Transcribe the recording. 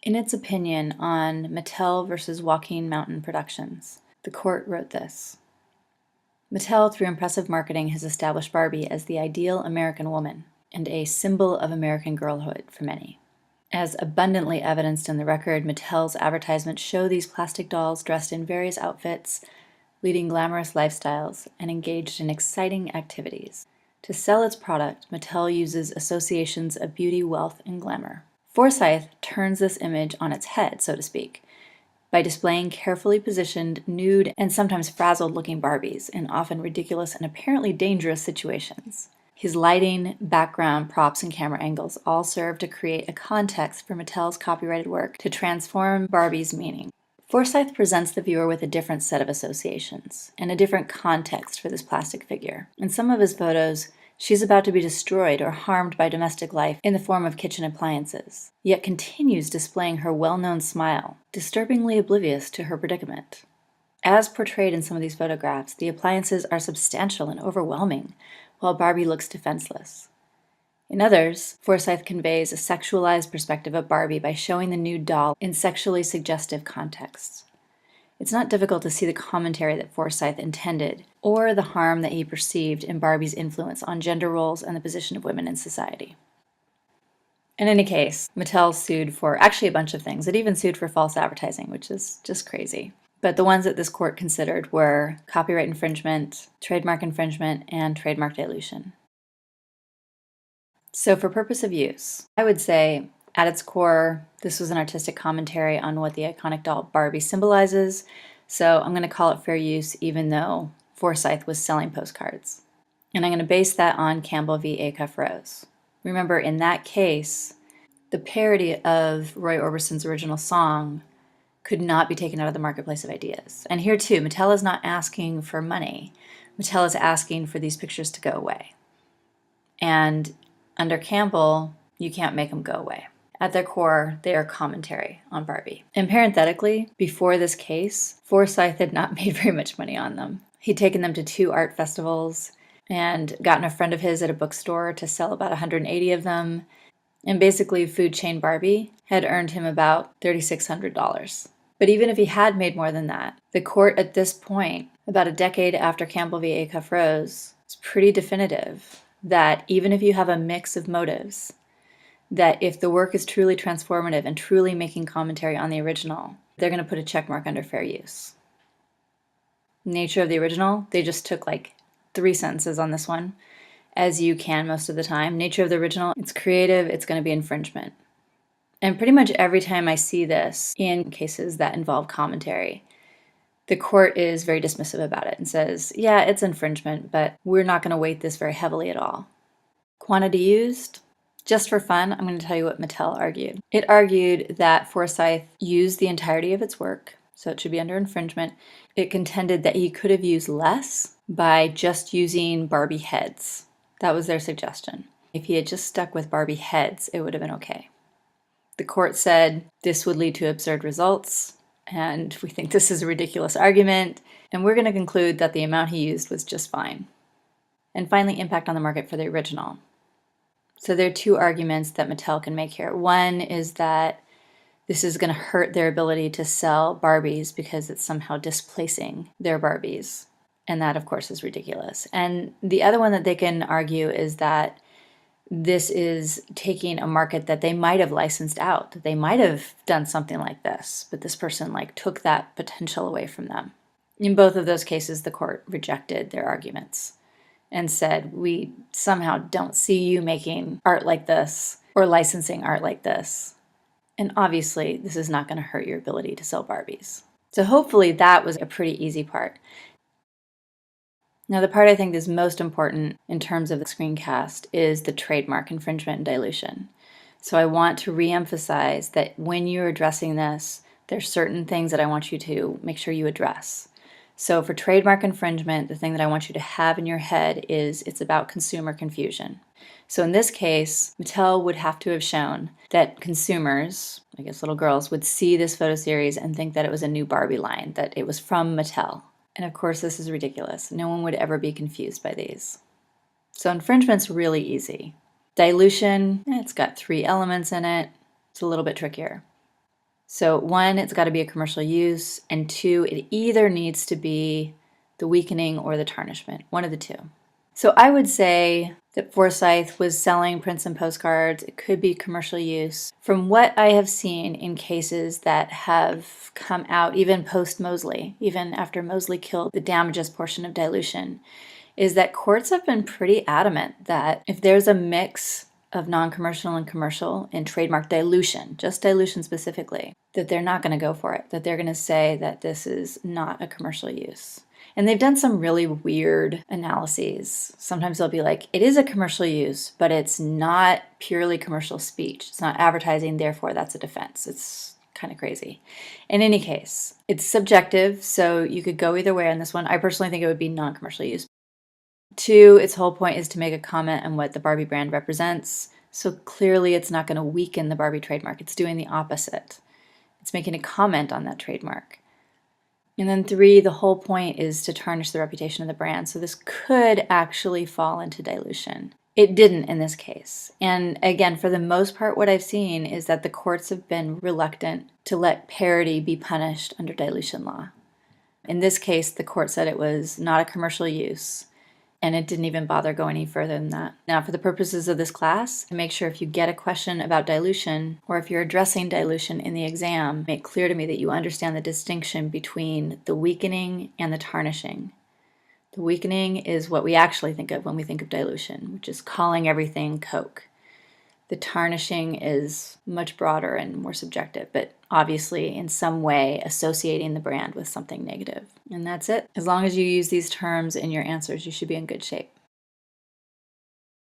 In its opinion on Mattel versus Joaquin Mountain Productions, the court wrote this: Mattel, through impressive marketing, has established Barbie as the ideal American woman and a symbol of American girlhood for many. As abundantly evidenced in the record, Mattel's advertisements show these plastic dolls dressed in various outfits, leading glamorous lifestyles, and engaged in exciting activities. To sell its product, Mattel uses associations of beauty, wealth, and glamour. Forsyth turns this image on its head, so to speak, by displaying carefully positioned, nude, and sometimes frazzled-looking Barbies in often ridiculous and apparently dangerous situations. His lighting, background, props, and camera angles all serve to create a context for Mattel's copyrighted work to transform Barbie's meaning. Forsyth presents the viewer with a different set of associations and a different context for this plastic figure. In some of his photos, she's about to be destroyed or harmed by domestic life in the form of kitchen appliances, yet continues displaying her well-known smile, disturbingly oblivious to her predicament. As portrayed in some of these photographs, the appliances are substantial and overwhelming, while Barbie looks defenseless. In others, Forsyth conveys a sexualized perspective of Barbie by showing the nude doll in sexually suggestive contexts. It's not difficult to see the commentary that Forsyth intended, or the harm that he perceived in Barbie's influence on gender roles and the position of women in society. In any case, Mattel sued for actually a bunch of things. It even sued for false advertising, which is just crazy. But the ones that this court considered were copyright infringement, trademark infringement, and trademark dilution. So for purpose of use, I would say at its core, this was an artistic commentary on what the iconic doll Barbie symbolizes, so I'm going to call it fair use even though Forsyth was selling postcards. And I'm going to base that on Campbell v. Acuff Rose. Remember, in that case, the parody of Roy Orbison's original song could not be taken out of the marketplace of ideas. And here too, Mattel is not asking for money. Mattel is asking for these pictures to go away. And under Campbell, you can't make them go away. At their core, they are commentary on Barbie. And parenthetically, before this case, Forsyth had not made very much money on them. He'd taken them to 2 art festivals and gotten a friend of his at a bookstore to sell about 180 of them. And basically, food chain Barbie had earned him about $3,600. But even if he had made more than that, the court at this point, about a decade after Campbell v. Acuff Rose, is pretty definitive that even if you have a mix of motives, that if the work is truly transformative and truly making commentary on the original, they're going to put a check mark under fair use. Nature of the original, they just took like 3 sentences on this one, as you can most of the time. Nature of the original, it's creative, it's going to be infringement. And pretty much every time I see this in cases that involve commentary, the court is very dismissive about it and says, yeah, it's infringement, but we're not going to weight this very heavily at all. Quantity used? Just for fun, I'm going to tell you what Mattel argued. It argued that Forsyth used the entirety of its work, so it should be under infringement. It contended that he could have used less by just using Barbie heads. That was their suggestion. If he had just stuck with Barbie heads, it would have been okay. The court said this would lead to absurd results, and we think this is a ridiculous argument, and we're going to conclude that the amount he used was just fine. And finally, impact on the market for the original. So there are 2 arguments that Mattel can make here. One is that this is going to hurt their ability to sell Barbies because it's somehow displacing their Barbies. And that, of course, is ridiculous. And the other one that they can argue is that this is taking a market that they might have licensed out, that they might have done something like this, but this person took that potential away from them. In both of those cases, the court rejected their arguments and said, we somehow don't see you making art like this or licensing art like this. And obviously, this is not going to hurt your ability to sell Barbies. So hopefully that was a pretty easy part. Now, the part I think is most important in terms of the screencast is the trademark infringement and dilution. So I want to reemphasize that when you're addressing this, there's certain things that I want you to make sure you address. So for trademark infringement, the thing that I want you to have in your head is it's about consumer confusion. So in this case, Mattel would have to have shown that consumers, I guess little girls, would see this photo series and think that it was a new Barbie line, that it was from Mattel. And of course, this is ridiculous. No one would ever be confused by these. So infringement's really easy. Dilution, it's got 3 elements in it. It's a little bit trickier. So one, it's got to be a commercial use, and two, it either needs to be the weakening or the tarnishment, one of the two. So I would say that Forsyth was selling prints and postcards. It could be commercial use. From what I have seen in cases that have come out, even post-Mosley, even after Mosley killed the damages portion of dilution, is that courts have been pretty adamant that if there's a mix of non-commercial and commercial in trademark dilution, just dilution specifically, that they're not going to go for it, that they're going to say that this is not a commercial use. And they've done some really weird analyses. Sometimes they'll be like, it is a commercial use, but it's not purely commercial speech. It's not advertising, therefore that's a defense. It's kind of crazy. In any case, it's subjective, so you could go either way on this one. I personally think it would be non-commercial use. Two, its whole point is to make a comment on what the Barbie brand represents. So clearly it's not going to weaken the Barbie trademark. It's doing the opposite. It's making a comment on that trademark. And then three, the whole point is to tarnish the reputation of the brand. So this could actually fall into dilution. It didn't in this case. And again, for the most part, what I've seen is that the courts have been reluctant to let parody be punished under dilution law. In this case, the court said it was not a commercial use, and it didn't even bother going any further than that. Now, for the purposes of this class, make sure if you get a question about dilution, or if you're addressing dilution in the exam, make clear to me that you understand the distinction between the weakening and the tarnishing. The weakening is what we actually think of when we think of dilution, which is calling everything Coke. The tarnishing is much broader and more subjective, but obviously in some way associating the brand with something negative. And that's it. As long as you use these terms in your answers, you should be in good shape.